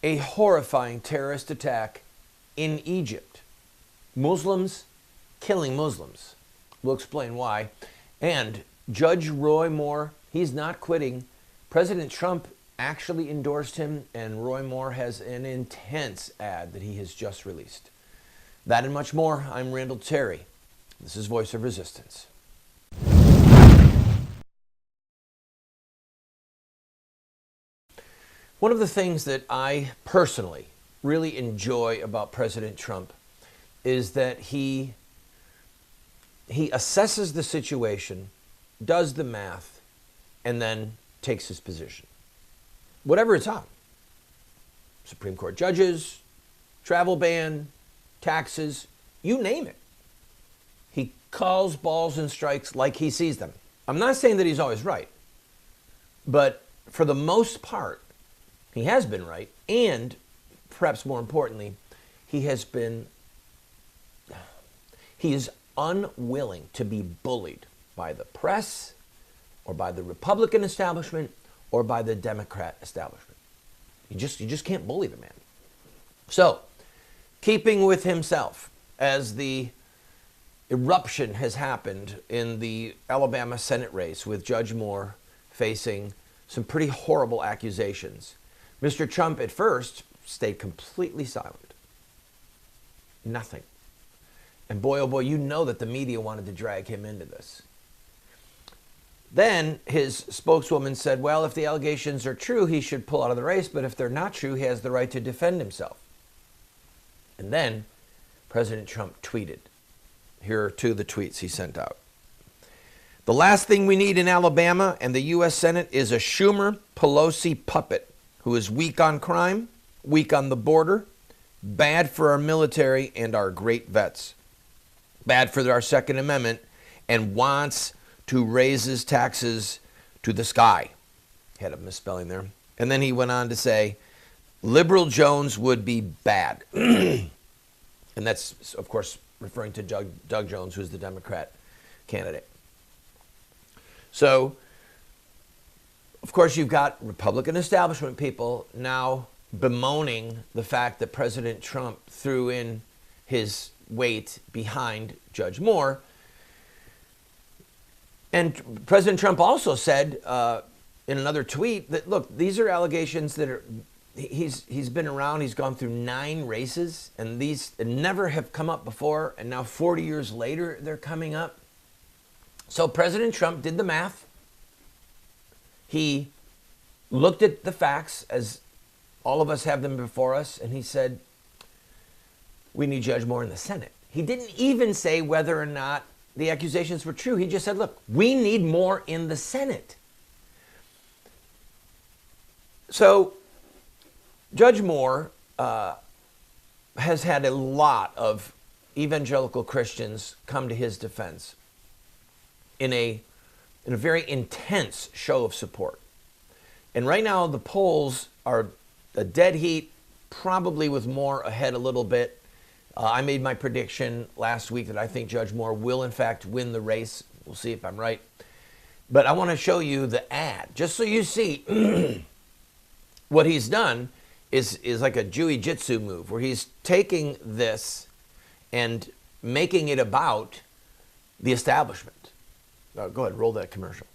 A horrifying terrorist attack in Egypt. Muslims killing Muslims. We'll explain why. And Judge Roy Moore, he's not quitting. President Trump actually endorsed him, and Roy Moore has an intense ad that he has just released. That and much more. I'm Randall Terry. This is Voice of Resistance. One of the things that I personally really enjoy about President Trump is that he assesses the situation, does the math, and then takes his position. Whatever it's on. Supreme Court judges, travel ban, taxes, you name it. He calls balls and strikes like he sees them. I'm not saying that he's always right, but for the most part, he has been right, and perhaps more importantly, he is unwilling to be bullied by the press or by the Republican establishment or by the Democrat establishment. You just can't bully the man. So, keeping with himself, as the eruption has happened in the Alabama Senate race with Judge Moore facing some pretty horrible accusations, Mr. Trump at first stayed completely silent. Nothing. And boy, oh boy, you know that the media wanted to drag him into this. Then his spokeswoman said, well, if the allegations are true, he should pull out of the race, but if they're not true, he has the right to defend himself. And then President Trump tweeted. Here are two of the tweets he sent out. The last thing we need in Alabama and the U.S. Senate is a Schumer Pelosi puppet who is weak on crime, weak on the border, bad for our military and our great vets, bad for our Second Amendment, and wants to raise his taxes to the sky. Had a misspelling there. And then he went on to say, Liberal Jones would be bad. And that's, of course, referring to Doug Jones, who's the Democrat candidate. So, of course, you've got Republican establishment people now bemoaning the fact that President Trump threw in his weight behind Judge Moore. And President Trump also said in another tweet that, look, these are allegations that are, he's been around, he's gone through 9 races, and these never have come up before, and now 40 years later, they're coming up. So President Trump did the math. He looked at the facts as all of us have them before us, and he said, we need Judge Moore in the Senate. He didn't even say whether or not the accusations were true. He just said, look, we need more in the Senate. So Judge Moore has had a lot of evangelical Christians come to his defense in a very intense show of support. And right now the polls are a dead heat, probably with Moore ahead a little bit. I made my prediction last week that I think Judge Moore will, in fact, win the race. We'll see if I'm right. But I want to show you the ad, just so you see what he's done is like a jiu-jitsu move, where he's taking this and making it about the establishment. Go ahead, roll that commercial.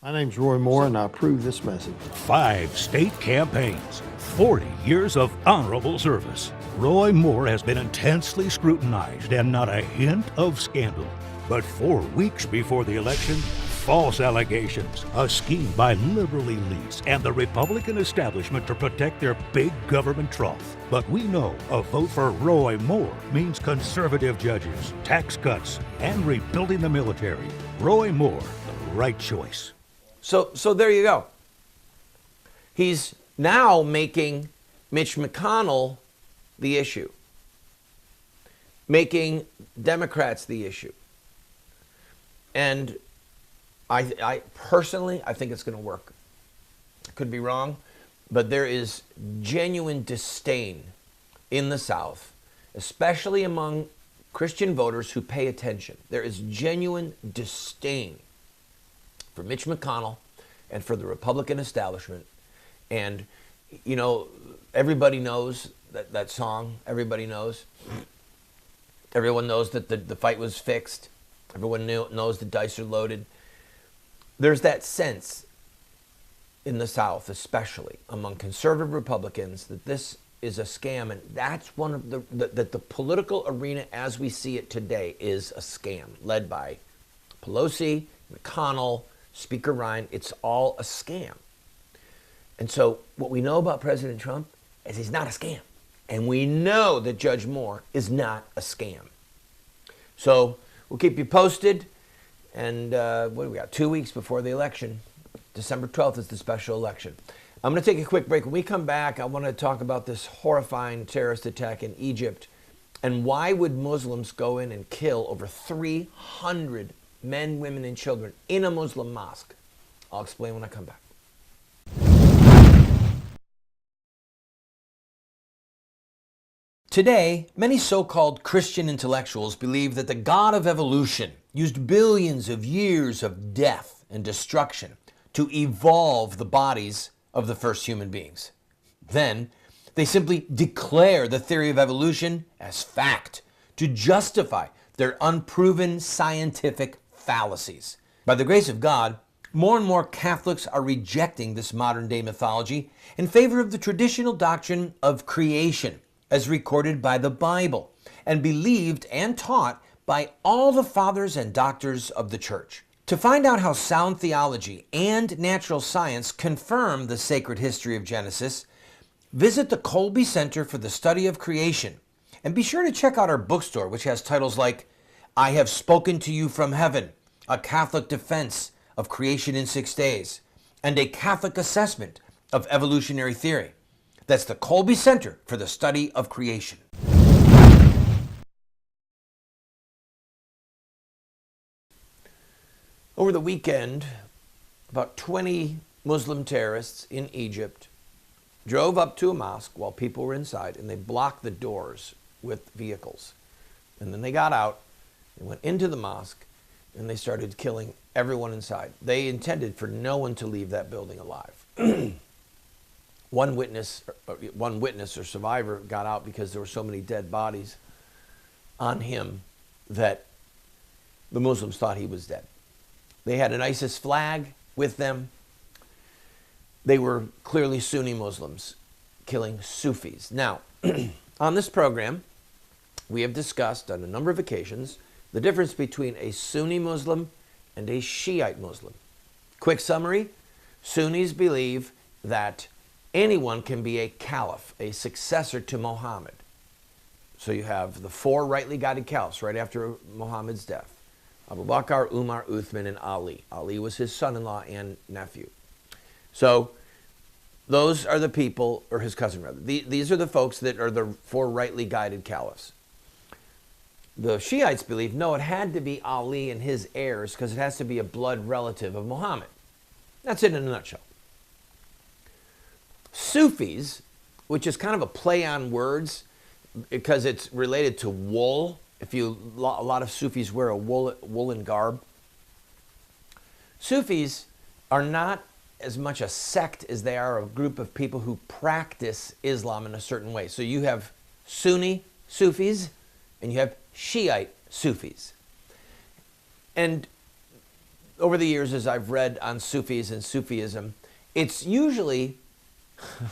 My name's Roy Moore, and I approve this message. 5 state campaigns, 40 years of honorable service. Roy Moore has been intensely scrutinized and not a hint of scandal. But 4 weeks before the election, false allegations, a scheme by liberal elites and the Republican establishment to protect their big government trough. But we know a vote for Roy Moore means conservative judges, tax cuts, and rebuilding the military. Roy Moore, the right choice. So there you go. He's now making Mitch McConnell the issue, making Democrats the issue. And I personally, I think it's going to work. I could be wrong, but there is genuine disdain in the South, especially among Christian voters who pay attention. There is genuine disdain for Mitch McConnell and for the Republican establishment. And, you know, Everybody knows that song. Everybody knows. Everyone knows that the fight was fixed. Everyone knows the dice are loaded. There's that sense in the South, especially among conservative Republicans, that this is a scam, and that's one of that the political arena as we see it today is a scam, led by Pelosi, McConnell, Speaker Ryan. It's all a scam. And so what we know about President Trump is he's not a scam. And we know that Judge Moore is not a scam. So we'll keep you posted. And what do we got? 2 weeks before the election. December 12th is the special election. I'm going to take a quick break. When we come back, I want to talk about this horrifying terrorist attack in Egypt. And why would Muslims go in and kill over 300 men, women, and children in a Muslim mosque? I'll explain when I come back. Today, many so-called Christian intellectuals believe that the God of evolution used billions of years of death and destruction to evolve the bodies of the first human beings. Then, they simply declare the theory of evolution as fact to justify their unproven scientific fallacies. By the grace of God, more and more Catholics are rejecting this modern-day mythology in favor of the traditional doctrine of creation, as recorded by the Bible, and believed and taught by all the fathers and doctors of the Church. To find out how sound theology and natural science confirm the sacred history of Genesis, visit the Colby Center for the Study of Creation, and be sure to check out our bookstore, which has titles like I Have Spoken to You from Heaven, A Catholic Defense of Creation in 6 Days, and A Catholic Assessment of Evolutionary Theory. That's the Colby Center for the Study of Creation. Over the weekend, about 20 Muslim terrorists in Egypt drove up to a mosque while people were inside, and they blocked the doors with vehicles. And then they got out, they went into the mosque, and they started killing everyone inside. They intended for no one to leave that building alive. One witness or survivor got out because there were so many dead bodies on him that the Muslims thought he was dead. They had an ISIS flag with them. They were clearly Sunni Muslims killing Sufis. Now, on this program, we have discussed on a number of occasions the difference between a Sunni Muslim and a Shiite Muslim. Quick summary: Sunnis believe that anyone can be a caliph, a successor to Muhammad. So you have the 4 rightly guided caliphs right after Muhammad's death: Abu Bakr, Umar, Uthman, and Ali. Ali was his son-in-law and nephew. So those are the people, or his cousin rather. These are the folks that are the 4 rightly guided caliphs. The Shiites believe, no, it had to be Ali and his heirs because it has to be a blood relative of Muhammad. That's it in a nutshell. Sufis, which is kind of a play on words because it's related to wool. A lot of Sufis wear a woolen garb. Sufis are not as much a sect as they are a group of people who practice Islam in a certain way. So you have Sunni Sufis and you have Shiite Sufis. And over the years, as I've read on Sufis and Sufism, it's usually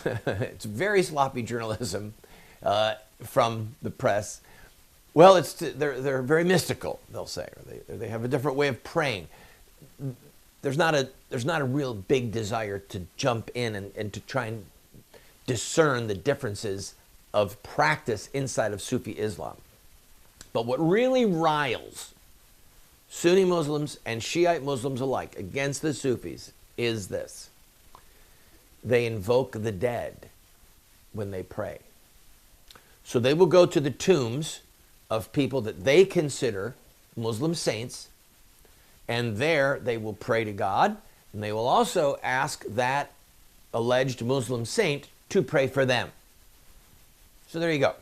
it's very sloppy journalism from the press. Well, they're very mystical, they'll say, or they have a different way of praying. There's not a real big desire to jump in and to try and discern the differences of practice inside of Sufi Islam. But what really riles Sunni Muslims and Shiite Muslims alike against the Sufis is this: they invoke the dead when they pray. So they will go to the tombs of people that they consider Muslim saints, and there they will pray to God, and they will also ask that alleged Muslim saint to pray for them. So there you go.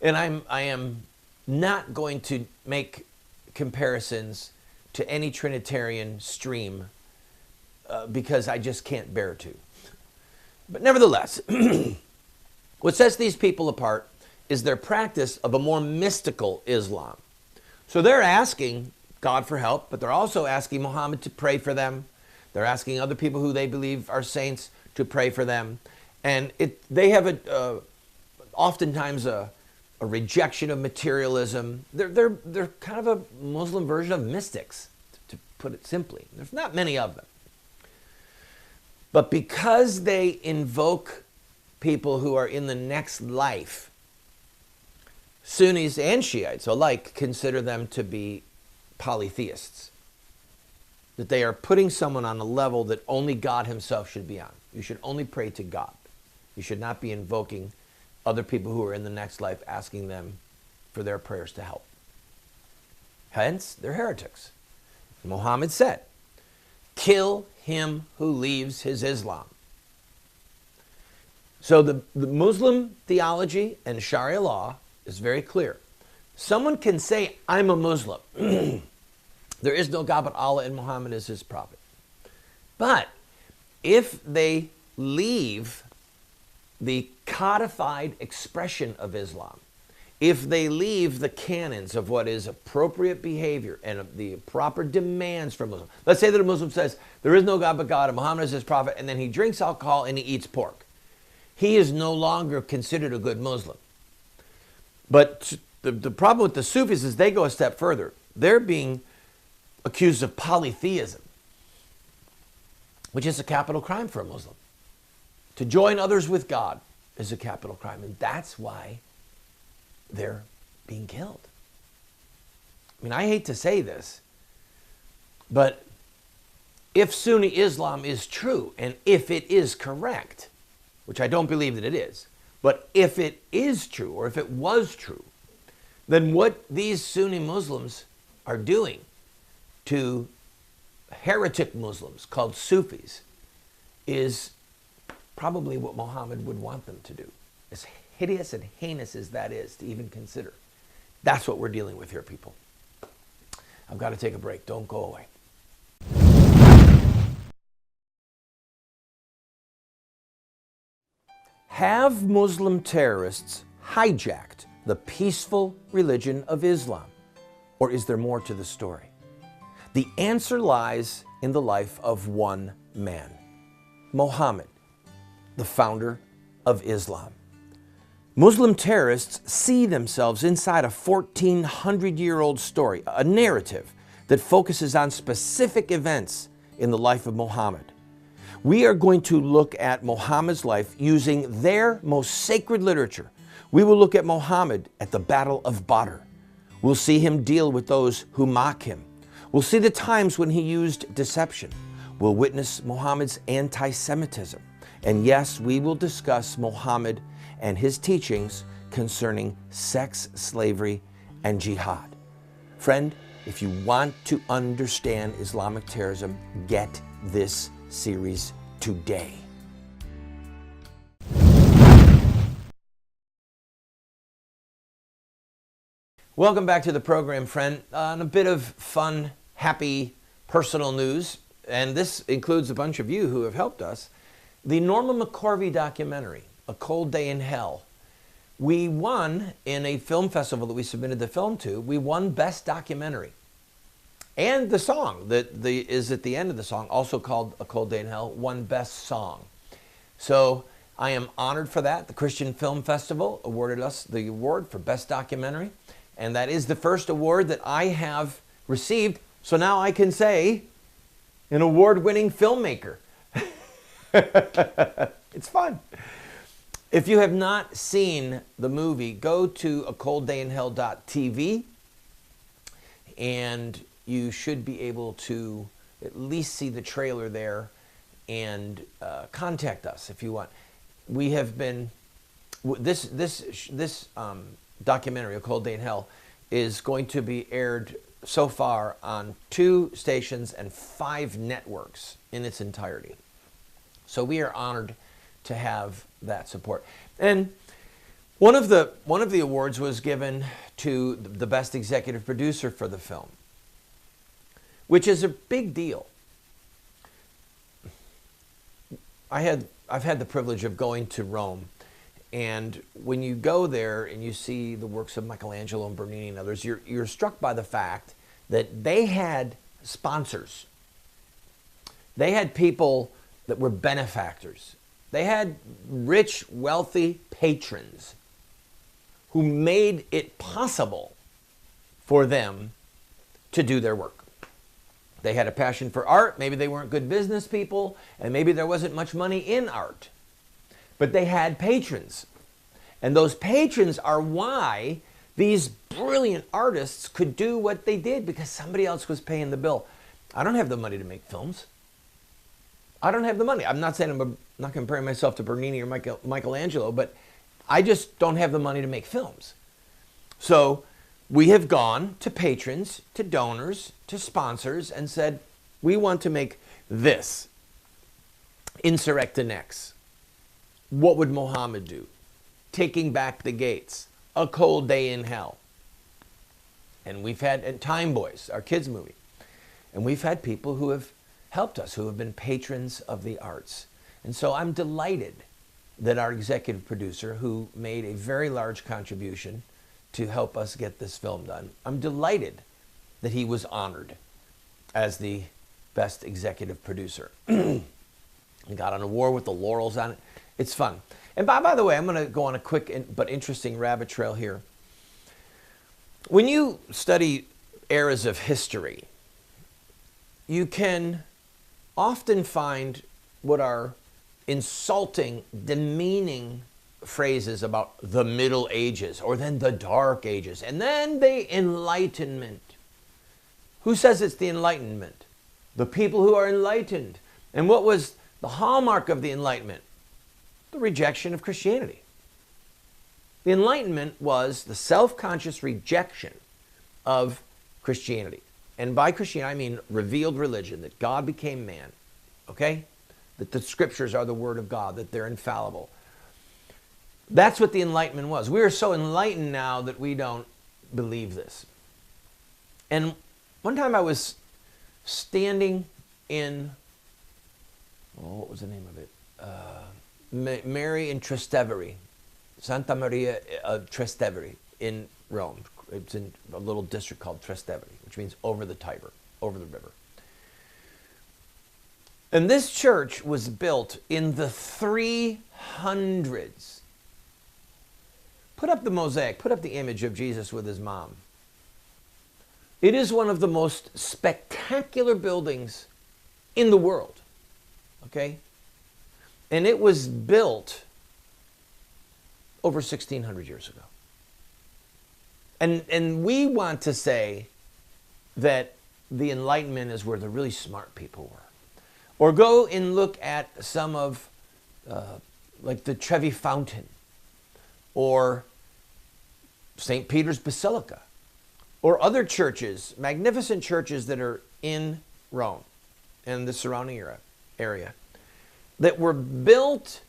And I am not going to make comparisons to any Trinitarian stream because I just can't bear to. But nevertheless, what sets these people apart is their practice of a more mystical Islam. So they're asking God for help, but they're also asking Muhammad to pray for them. They're asking other people who they believe are saints to pray for them. And they have oftentimes a rejection of materialism. They're kind of a Muslim version of mystics, to put it simply. There's not many of them. But because they invoke people who are in the next life, Sunnis and Shiites alike consider them to be polytheists. That they are putting someone on a level that only God himself should be on. You should only pray to God. You should not be invoking other people who are in the next life, asking them for their prayers to help. Hence, they're heretics. Muhammad said, kill him who leaves his Islam. So the Muslim theology and Sharia law is very clear. Someone can say, I'm a Muslim. There is no God but Allah and Muhammad is his prophet. But if they leave the codified expression of Islam, if they leave the canons of what is appropriate behavior and the proper demands from Muslims. Let's say that a Muslim says, there is no God but God and Muhammad is his prophet, and then he drinks alcohol and he eats pork. He is no longer considered a good Muslim. But the problem with the Sufis is they go a step further. They're being accused of polytheism, which is a capital crime for a Muslim. To join others with God is a capital crime, and that's why they're being killed. I mean, I hate to say this, but if Sunni Islam is true, and if it is correct, which I don't believe that it is, but if it is true, or if it was true, then what these Sunni Muslims are doing to heretic Muslims called Sufis is probably what Muhammad would want them to do. As hideous and heinous as that is to even consider. That's what we're dealing with here, people. I've got to take a break. Don't go away. Have Muslim terrorists hijacked the peaceful religion of Islam? Or is there more to the story? The answer lies in the life of one man, Muhammad, the founder of Islam. Muslim terrorists see themselves inside a 1,400-year-old story, a narrative that focuses on specific events in the life of Muhammad. We are going to look at Muhammad's life using their most sacred literature. We will look at Muhammad at the Battle of Badr. We'll see him deal with those who mock him. We'll see the times when he used deception. We'll witness Muhammad's anti-Semitism. And yes, we will discuss Muhammad and his teachings concerning sex, slavery, and jihad. Friend, if you want to understand Islamic terrorism, get this series today. Welcome back to the program, friend. On a bit of fun, happy, personal news, and this includes a bunch of you who have helped us. The Norma McCorvey documentary, A Cold Day in Hell, we won in a film festival that we submitted the film to. We won Best Documentary. And the song that is at the end of the song, also called A Cold Day in Hell, won Best Song. So I am honored for that. The Christian Film Festival awarded us the award for Best Documentary. And that is the first award that I have received. So now I can say, an award-winning filmmaker. It's fun. If you have not seen the movie, go to acolddayinhell.tv and you should be able to at least see the trailer there and contact us if you want. We have been, this documentary, A Cold Day in Hell, is going to be aired so far on 2 stations and 5 networks in its entirety. So we are honored to have that support. And one of the awards was given to the best executive producer for the film, which is a big deal. I I've had the privilege of going to Rome. And when you go there and you see the works of Michelangelo and Bernini and others, you're struck by the fact that they had sponsors. They had people that were benefactors. They had rich, wealthy patrons who made it possible for them to do their work. They had a passion for art. Maybe they weren't good business people, and maybe there wasn't much money in art. But they had patrons. And those patrons are why these brilliant artists could do what they did, because somebody else was paying the bill. I don't have the money to make films. I don't have the money. I'm not saying I'm not comparing myself to Bernini or Michelangelo, but I just don't have the money to make films. So we have gone to patrons, to donors, to sponsors, and said, we want to make this. Insurrectinex. What would Muhammad do? Taking Back the Gates. A Cold Day in Hell. And we've had Time Boys, our kids movie. And we've had people who have helped us, who have been patrons of the arts. And so I'm delighted that our executive producer, who made a very large contribution to help us get this film done, I'm delighted that he was honored as the best executive producer. And got an award with the laurels on it. It's fun. And by the way, I'm going to go on a quick but interesting rabbit trail here. When you study eras of history, you can often find what are insulting, demeaning phrases about the Middle Ages, or then the Dark Ages, and then the Enlightenment. Who says it's the Enlightenment? The people who are enlightened. And what was the hallmark of the Enlightenment? The rejection of Christianity. The Enlightenment was the self-conscious rejection of Christianity. And by Christianity, I mean revealed religion, that God became man, okay? That the scriptures are the word of God, that they're infallible. That's what the Enlightenment was. We are so enlightened now that we don't believe this. And one time I was standing in, what was the name of it? Mary in Trastevere, Santa Maria of Trastevere in Rome. It's in a little district called Trastevere, which means over the Tiber, over the river. And this church was built in the 300s. Put up the mosaic, put up the image of Jesus with his mom. It is one of the most spectacular buildings in the world, okay? And it was built over 1,600 years ago. And we want to say that the Enlightenment is where the really smart people were. Or go and look at some of, like the Trevi Fountain, or St. Peter's Basilica, or other churches, magnificent churches that are in Rome and the surrounding area, that were built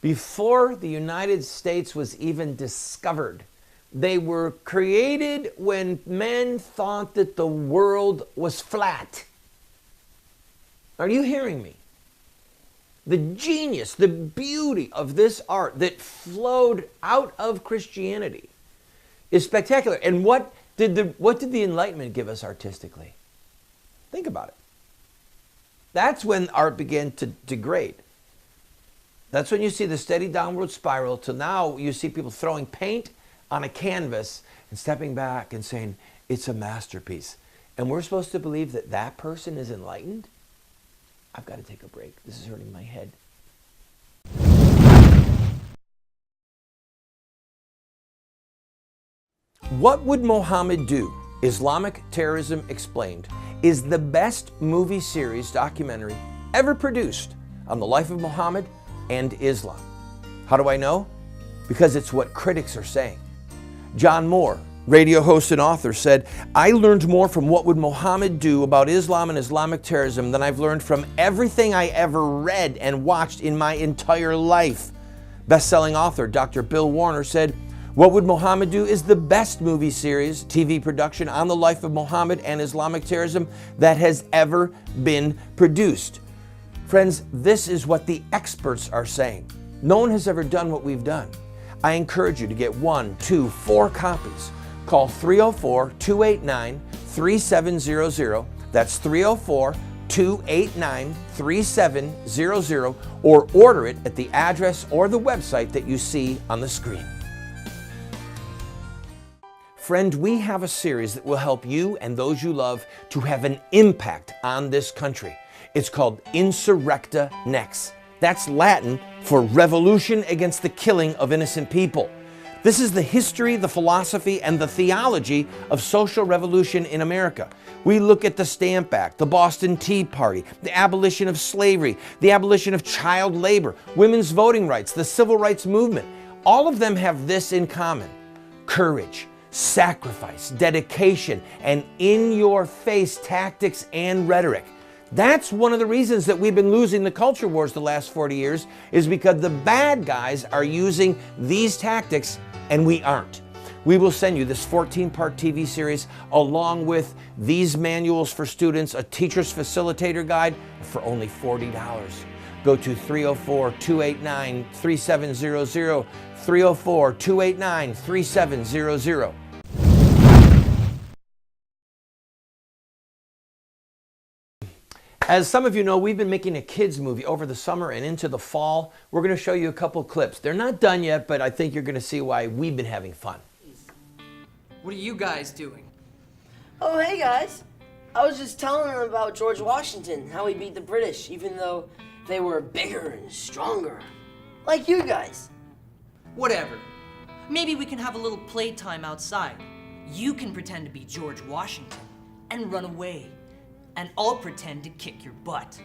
before the United States was even discovered. They were created when men thought that the world was flat. Are you hearing me? The genius, the beauty of this art that flowed out of Christianity is spectacular. And what did the Enlightenment give us artistically? Think about it. That's when art began to degrade. That's when you see the steady downward spiral till now you see people throwing paint on a canvas and stepping back and saying, it's a masterpiece. And we're supposed to believe that that person is enlightened? I've got to take a break. This is hurting my head. What Would Muhammad Do? Islamic Terrorism Explained is the best movie series documentary ever produced on the life of Muhammad and Islam. How do I know? Because it's what critics are saying. John Moore, radio host and author, said, I learned more from What Would Muhammad Do about Islam and Islamic terrorism than I've learned from everything I ever read and watched in my entire life. Best-selling author Dr. Bill Warner said, What Would Muhammad Do is the best movie series, TV production on the life of Muhammad and Islamic terrorism that has ever been produced. Friends, this is what the experts are saying. No one has ever done what we've done. I encourage you to get 1, 2, 4 copies. Call 304-289-3700. That's 304-289-3700, or order it at the address or the website that you see on the screen. Friend, we have a series that will help you and those you love to have an impact on this country. It's called Insurrecta Nex. That's Latin for revolution against the killing of innocent people. This is the history, the philosophy, and the theology of social revolution in America. We look at the Stamp Act, the Boston Tea Party, the abolition of slavery, the abolition of child labor, women's voting rights, the civil rights movement. All of them have this in common: courage, sacrifice, dedication, and in-your-face tactics and rhetoric. That's one of the reasons that we've been losing the culture wars the last 40 years, is because the bad guys are using these tactics and we aren't. We will send you this 14-part TV series along with these manuals for students, a teacher's facilitator guide for only $40. Go to 304-289-3700, 304-289-3700. As some of you know, we've been making a kids movie over the summer and into the fall. We're going to show you a couple clips. They're not done yet, but I think you're going to see why we've been having fun. What are you guys doing? Oh, hey guys. I was just telling them about George Washington, how he beat the British, even though they were bigger and stronger. Like you guys. Whatever. Maybe we can have a little playtime outside. You can pretend to be George Washington and run away. And I'll pretend to kick your butt.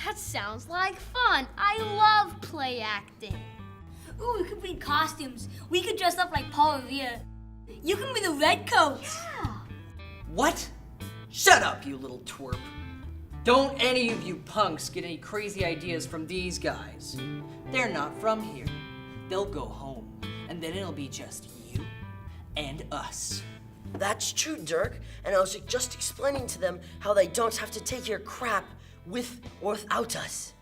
That sounds like fun. I love play acting. Ooh, we could bring costumes. We could dress up like Paul Revere. You can be the red coats. Yeah. What? Shut up, you little twerp. Don't any of you punks get any crazy ideas from these guys. They're not from here. They'll go home, and then it'll be just you and us. That's true, Dirk. And I was just explaining to them how they don't have to take your crap with or without us.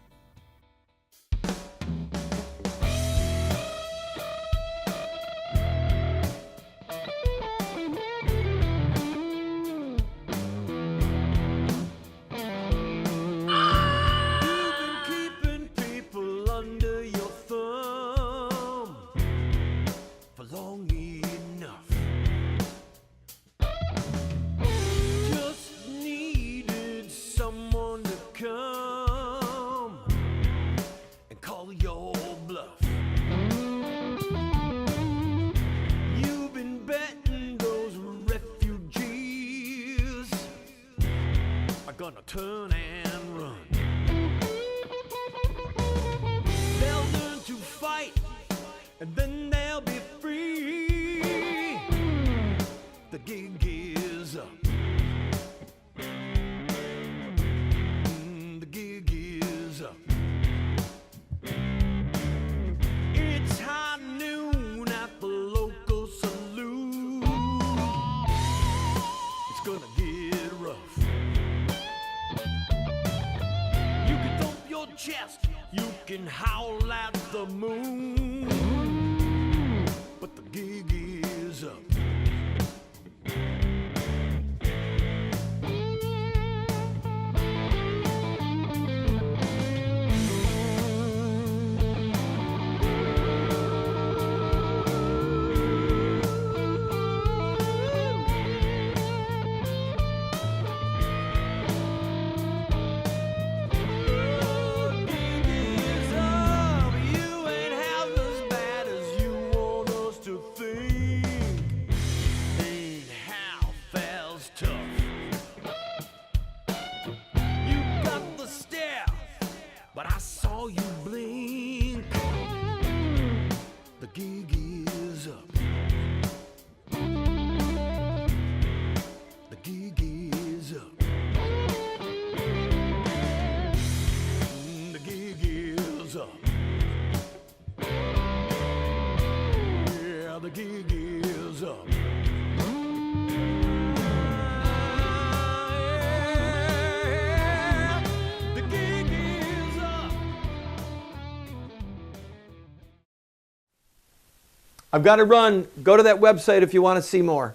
Gonna turn and run. They'll learn to fight, and then they'll be free. The gig is up. The gig is up. It's high noon at the local saloon. It's gonna get rough. Chest, you can howl at the moon, but the gig is up. I've got to run. Go to that website if you want to see more.